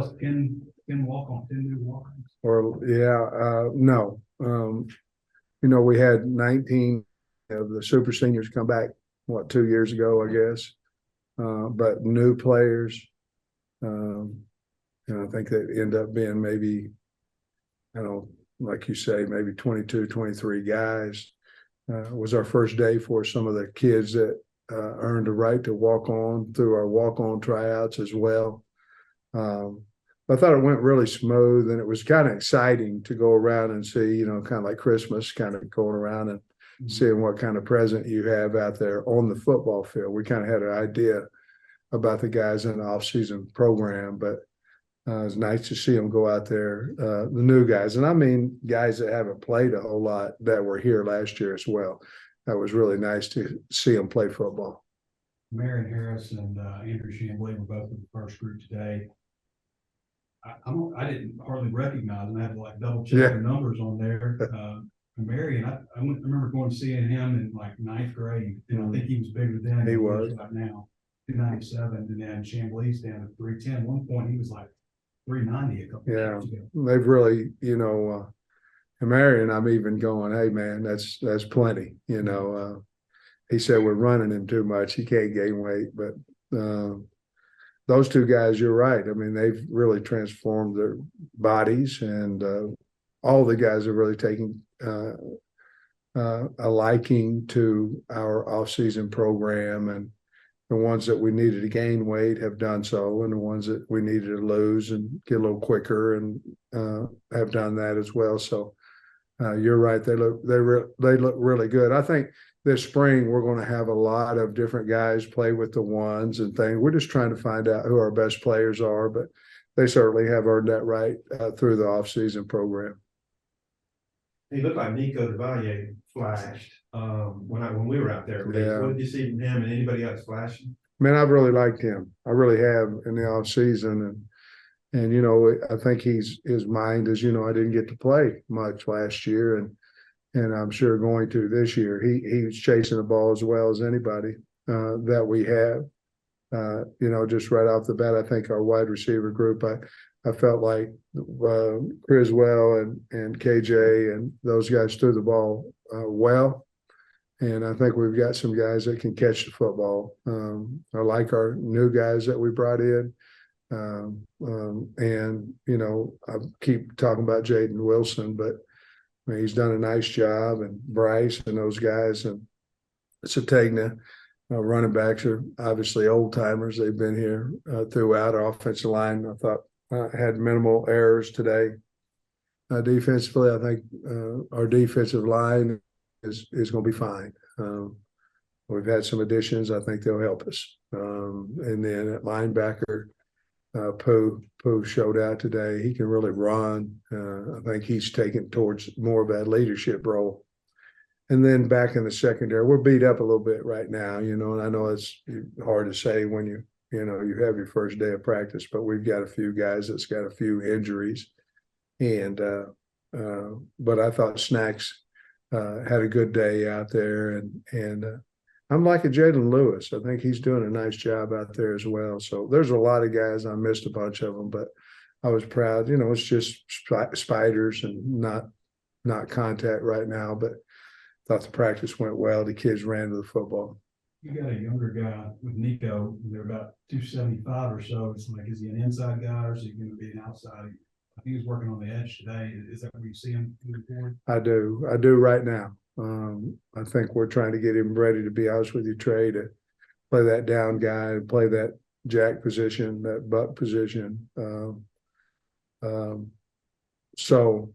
plus 10 walk-on, 10 new walk-ons. Or no. We had 19 of the super seniors come back, 2 years ago, I guess. But new players, and I think that end up being maybe, like you say, maybe 22, 23 guys. Was our first day for some of the kids that earned the right to walk on through our walk-on tryouts as well. I thought it went really smooth, and it was kind of exciting to go around and see, kind of like Christmas, kind of going around and seeing what kind of present you have out there on the football field. We kind of had an idea about the guys in the off-season program, but it was nice to see them go out there, the new guys. And I mean guys that haven't played a whole lot that were here last year as well. That was really nice to see them play football. Marion Harris and Andrew Chamblee were both in the first group today. I didn't hardly recognize them. I had to double check their numbers on there. Marion, I remember going to seeing him in ninth grade, and I think he was bigger then. He was right now, 297, and then Chamblee's down to 310. At one point, he was 390 a couple years ago. They've really, and Marion, I'm even going, hey man, that's plenty. He said we're running him too much. He can't gain weight, but those two guys, you're right. I mean, they've really transformed their bodies, and all the guys have really taken a liking to our off-season program, and the ones that we needed to gain weight have done so, and the ones that we needed to lose and get a little quicker and have done that as well. So you're right. They look really good. I think this spring we're going to have a lot of different guys play with the ones and things. We're just trying to find out who our best players are, but they certainly have earned that right through the off-season program. He looked like Nico DeValier flashed when we were out there. Yeah. What did you see from him and anybody else flashing? Man, I've really liked him. I really have in the off season, and I think his mind is, I didn't get to play much last year, and I'm sure going to this year. He was chasing the ball as well as anybody that we have. Just right off the bat, I think our wide receiver group, I felt like Criswell and KJ and those guys threw the ball well. And I think we've got some guys that can catch the football. I like our new guys that we brought in. I keep talking about Jaden Wilson, but he's done a nice job, and Bryce and those guys, and Sategna. Running backs are obviously old timers. They've been here throughout. Our offensive line, I thought, had minimal errors today. Defensively, I think our defensive line is going to be fine. We've had some additions. I think they'll help us. And then at linebacker, Pooh showed out today. He can really run. I think he's taken towards more of that leadership role. And then back in the secondary, we're beat up a little bit right now, and I know it's hard to say when you have your first day of practice, but we've got a few guys that's got a few injuries. And but I thought Snacks had a good day out there, and I'm liking Jalen Lewis. I think he's doing a nice job out there as well. So there's a lot of guys. I missed a bunch of them, but I was proud. It's just spiders and not contact right now, but thought the practice went well. The kids ran to the football. You got a younger guy with Nico. They're about 275 or so. It's is he an inside guy or is he going to be an outside? I think he was working on the edge today. Is that where you see him moving forward? I do right now. I think we're trying to get him ready, to be honest with you, Trey, to play that down guy and play that jack position, that buck position. So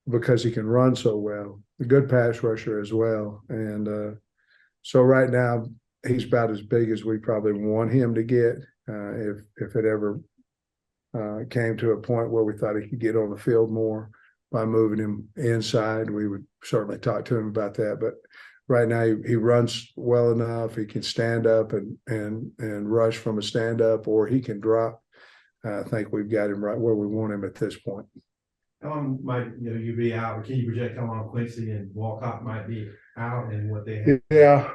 because he can run so well, a good pass rusher as well. And so right now he's about as big as we probably want him to get. If it ever came to a point where we thought he could get on the field more by moving him inside, we would certainly talk to him about that. But right now he runs well enough. He can stand up and rush from a stand up, or he can drop. I think we've got him right where we want him at this point. How long might you be out, or can you project how long Quincy and Walcott might be out and what they have? Yeah,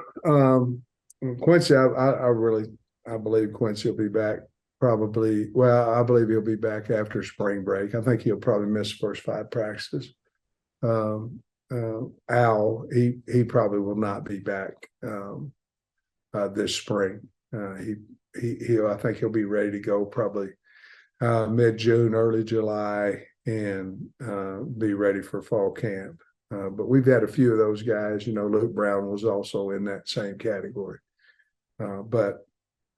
Quincy, I believe Quincy will be back probably, well, I believe he'll be back after spring break. I think he'll probably miss the first 5 practices. Al, he probably will not be back this spring. I think he'll be ready to go probably mid-June, early July, and be ready for fall camp. But we've had a few of those guys. Luke Brown was also in that same category. But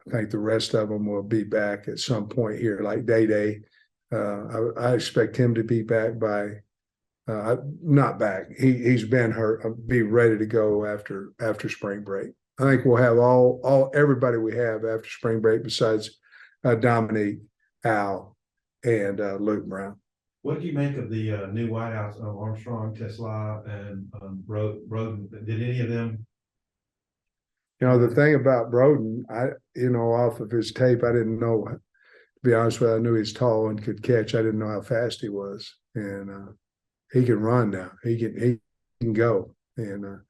I think the rest of them will be back at some point here, like Day. I expect him to be back by not back. He's been hurt. Be ready to go after spring break. I think we'll have everybody we have after spring break besides Dominique, Al, and Luke Brown. What did you make of the new wideouts of Armstrong, Tesla, and Roden? Did any of them? The thing about Broden, off of his tape, I didn't know. To be honest with you, I knew he's tall and could catch. I didn't know how fast he was, and he can run now. He can go, and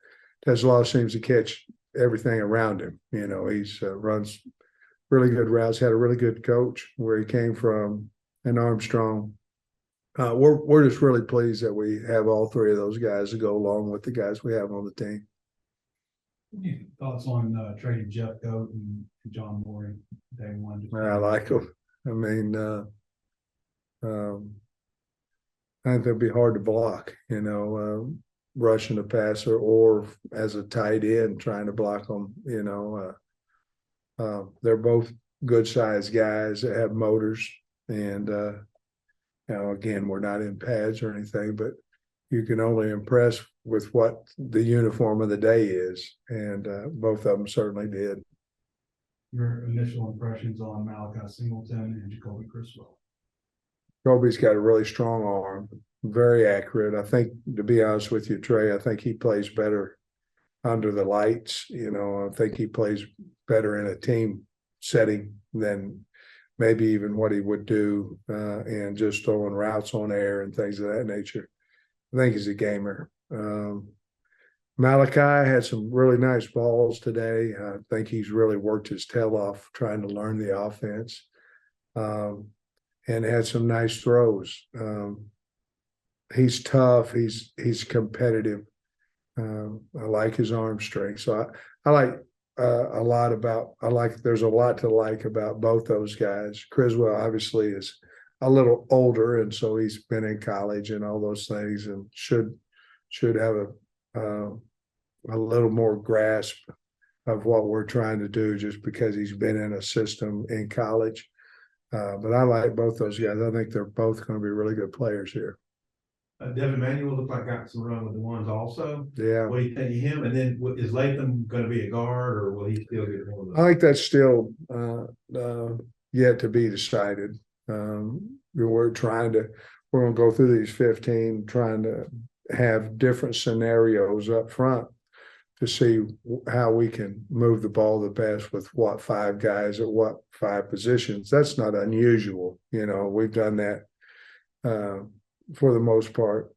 Tesla seems to catch everything around him. He's runs really good routes. Had a really good coach where he came from, and Armstrong. We're just really pleased that we have all 3 of those guys to go along with the guys we have on the team. Any thoughts on trading Jeff Goat and John Morey day one? I like them. I mean, I think they'll be hard to block, rushing a passer or as a tight end trying to block them. They're both good sized guys that have motors, and again, we're not in pads or anything, but you can only impress with what the uniform of the day is, and both of them certainly did. Your initial impressions on Malachi Singleton and Jacoby Criswell? Kobe's got a really strong arm, very accurate. I think, to be honest with you, Trey, I think he plays better under the lights. I think he plays better in a team setting than maybe even what he would do and just throwing routes on air and things of that nature. I think he's a gamer. Malachi had some really nice balls today. I think he's really worked his tail off trying to learn the offense, and had some nice throws. He's tough. He's competitive. I like his arm strength. So I like there's a lot to like about both those guys. Criswell obviously is a little older, and so he's been in college and all those things, and should have a little more grasp of what we're trying to do just because he's been in a system in college. But I like both those guys. I think they're both going to be really good players here. Devin Manuel looked like got some run with the ones also. Yeah. What do you think of him? And then is Latham going to be a guard, or will he still get one of those? I think that's still yet to be decided. We're going to go through these 15, trying to have different scenarios up front to see how we can move the ball the best with what 5 guys at what 5 positions. That's not unusual. We've done that for the most part,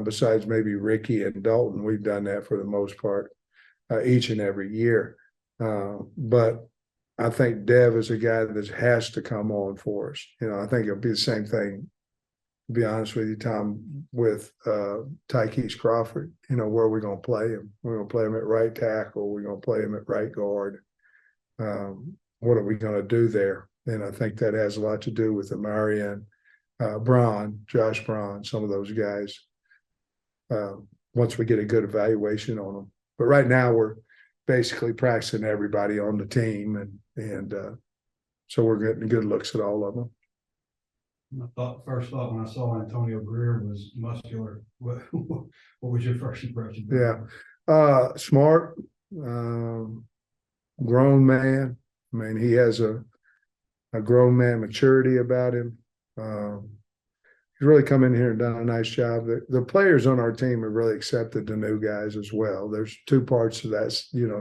besides maybe Ricky and Dalton. We've done that for the most part each and every year. But I think Dev is a guy that has to come on for us. I think it'll be the same thing, to be honest with you, Tom, with Tykees Crawford. Where are we going to play him? We're going to play him at right tackle. We're going to play him at right guard. What are we going to do there? And I think that has a lot to do with Amarian, Josh Braun, some of those guys, once we get a good evaluation on them. But right now we're basically practicing everybody on the team, and so we're getting good looks at all of them. My first thought when I saw Antonio Greer was muscular. What was your first impression? Yeah. Smart, grown man. I mean, he has a grown man maturity about him. He's really come in here and done a nice job. The players on our team have really accepted the new guys as well. There's 2 parts to that,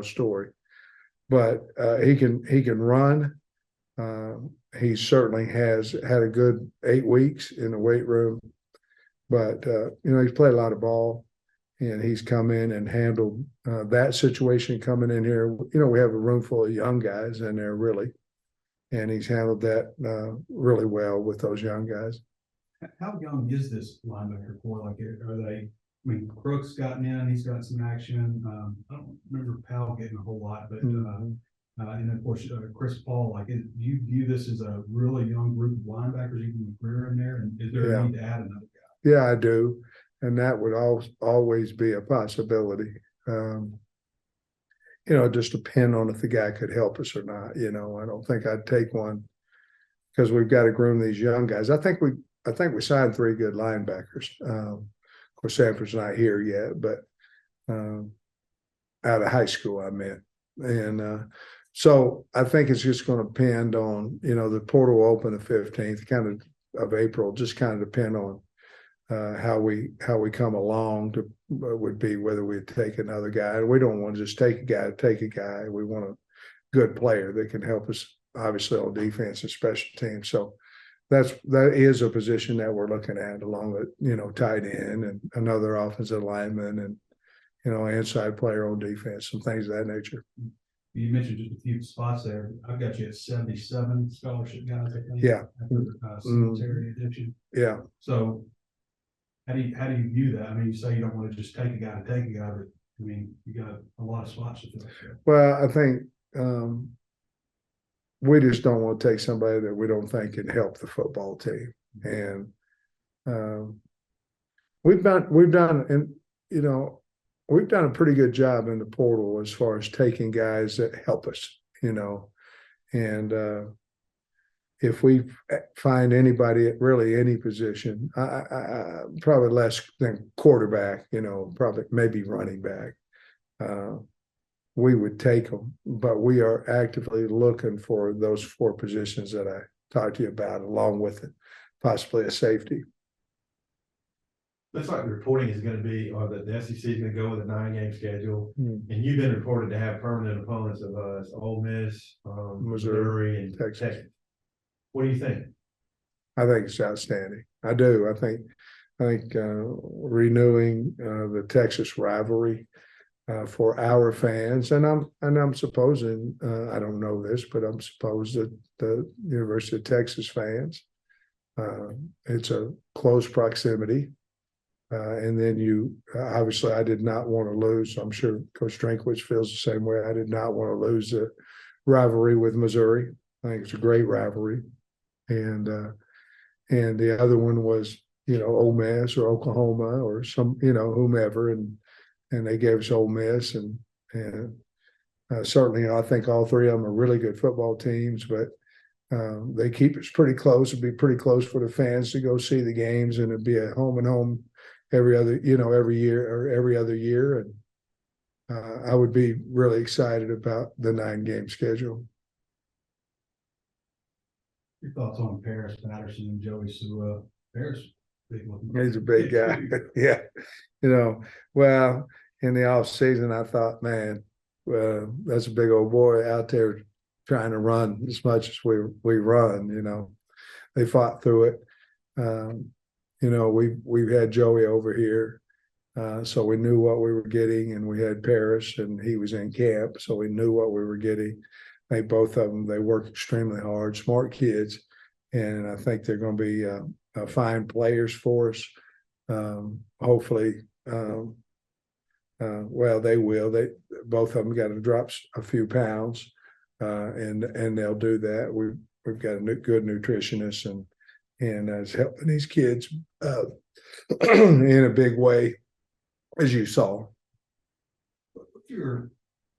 story, but he can run. He certainly has had a good 8 weeks in the weight room, but he's played a lot of ball, and he's come in and handled that situation coming in here. We have a room full of young guys in there, really, and he's handled that really well with those young guys. How young is this linebacker core? Like, are they? I mean, Crooks gotten in, he's got some action. I don't remember Powell getting a whole lot, but and then of course Chris Paul. Like, do you view this as a really young group of linebackers, even with Greer in there? And is there a need to add another guy? Yeah, I do, and that would always be a possibility. Just depend on if the guy could help us or not. I don't think I'd take one because we've got to groom these young guys. I think we signed 3 good linebackers. Of course, Sanford's not here yet, but out of high school, I meant. And so I think it's just going to depend on, the portal will open the 15th kind of April, just kind of depend on how we come along to would be whether we take another guy. We don't want to just take a guy. We want a good player that can help us obviously on defense and special teams. So that is a position that we're looking at along with, tight end and another offensive lineman and, inside player on defense, some things of that nature. You mentioned just a few spots there. I've got you at 77 scholarship guys, I think. Yeah. After Singletary addition. Yeah. So how do you view that? I mean, you say you don't want to just take a guy, but I mean, you got a lot of spots to fill. Well, I think we just don't want to take somebody that we don't think can help the football team. And we've done a pretty good job in the portal as far as taking guys that help us, and if we find anybody at really any position, I probably less than quarterback, probably maybe running back, we would take them, but we are actively looking for those 4 positions that I talked to you about, along with it, possibly a safety. Looks like the reporting is going to be, or the SEC is going to go with a 9-game schedule. And you've been reported to have permanent opponents of us, Ole Miss, Missouri, and Texas. What do you think? I think it's outstanding. I do. I think renewing the Texas rivalry for our fans, and I'm supposing I don't know this, but I'm supposed that the University of Texas fans, it's a close proximity. And then obviously I did not want to lose. I'm sure Coach Drinkwitz feels the same way. I did not want to lose the rivalry with Missouri. I think it's a great rivalry. And the other one was, Ole Miss or Oklahoma or some, whomever. And they gave us Ole Miss. And certainly I think all 3 of them are really good football teams, but they keep us pretty close. It'd be pretty close for the fans to go see the games, and it'd be a home and home every year or every other year. And I would be really excited about the 9-game schedule. Your thoughts on Paris Patterson and Joey Sua? Paris, big looking. He's a big guy. Yeah. Well, in the off season, I thought, man, that's a big old boy out there trying to run as much as we run. They fought through it. We've had Joey over here, so we knew what we were getting, and we had Paris, and he was in camp, so we knew what we were getting. I think both of them, they work extremely hard, smart kids, and I think they're going to be fine players for us. Hopefully, well, they will. Both of them got to drop a few pounds, and they'll do that. We've got a good nutritionist and is helping these kids in a big way, as you saw. What's your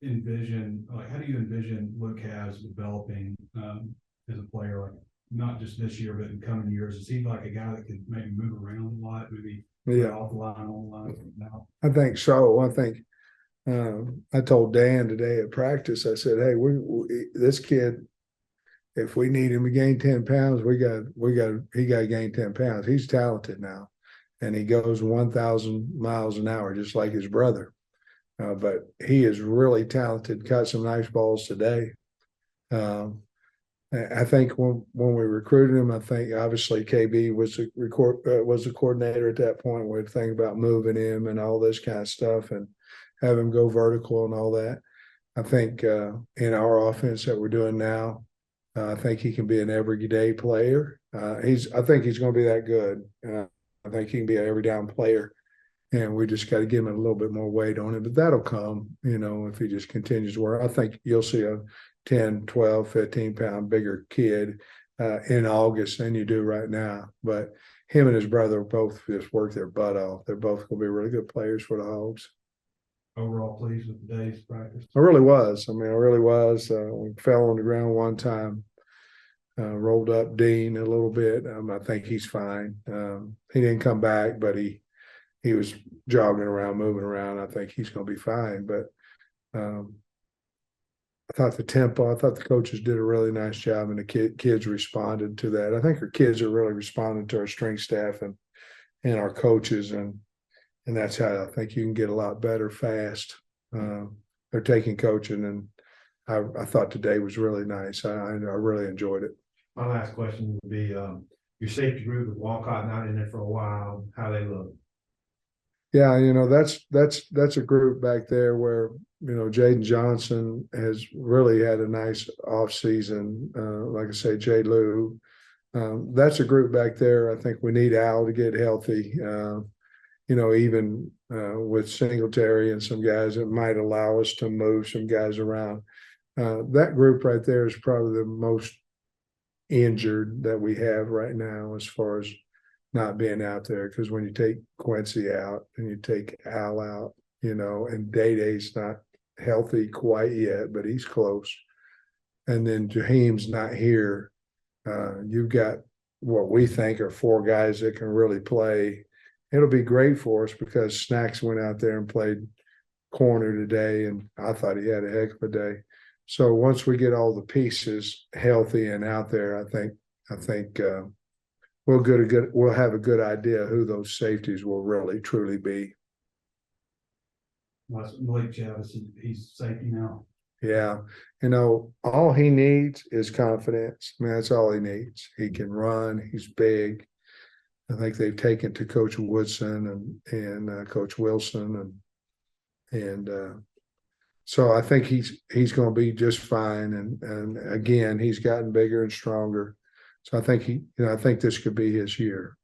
envision? Like, how do you envision Luke has developing as a player? Like, not just this year, but in coming years. Is he like a guy that can maybe move around a lot, maybe off the line, on the line? Now, I think so. I think I told Dan today at practice. I said, "Hey, this kid, if we need him to gain 10 pounds, he got to gain 10 pounds. He's talented now, and he goes 1,000 miles an hour, just like his brother. But he is really talented. Caught some nice balls today. I think when we recruited him, I think obviously KB was the coordinator at that point. We'd think about moving him and all this kind of stuff, and have him go vertical and all that. I think in our offense that we're doing now, I think he can be an everyday player. I think he's going to be that good. I think he can be an every down player. And we just got to give him a little bit more weight on him. But that'll come, if he just continues to work. I think you'll see a 10, 12, 15-pound bigger kid in August than you do right now. But him and his brother both just work their butt off. They're both going to be really good players for the Hogs. Overall pleased with today's practice? I really was. I really was. We fell on the ground one time, rolled up Dean a little bit. I think he's fine. He didn't come back, but he was jogging around, moving around. I think he's going to be fine. But I thought the coaches did a really nice job, and the kids responded to that. I think our kids are really responding to our strength staff and our coaches, and that's how I think you can get a lot better fast. They're taking coaching, and I thought today was really nice. I really enjoyed it. My last question would be, your safety group with Walcott not in there for a while, how they look? Yeah, that's a group back there where, Jaden Johnson has really had a nice off season. Like I say, Jay Lou. That's a group back there. I think we need Al to get healthy. Even with Singletary and some guys, it might allow us to move some guys around. That group right there is probably the most injured that we have right now as far as not being out there. Because when you take Quincy out and you take Al out, and Day-Day's not healthy quite yet, but he's close. And then Jaheim's not here. You've got what we think are 4 guys that can really play. It'll be great for us because Snacks went out there and played corner today, and I thought he had a heck of a day. So once we get all the pieces healthy and out there, I think we'll have a good idea who those safeties will really truly be. Malik Chavis, he's safety now. Yeah. All he needs is confidence. That's all he needs. He can run. He's big. I think they've taken to Coach Woodson and Coach Wilson. And so I think he's going to be just fine. And again, he's gotten bigger and stronger. So I think I think this could be his year.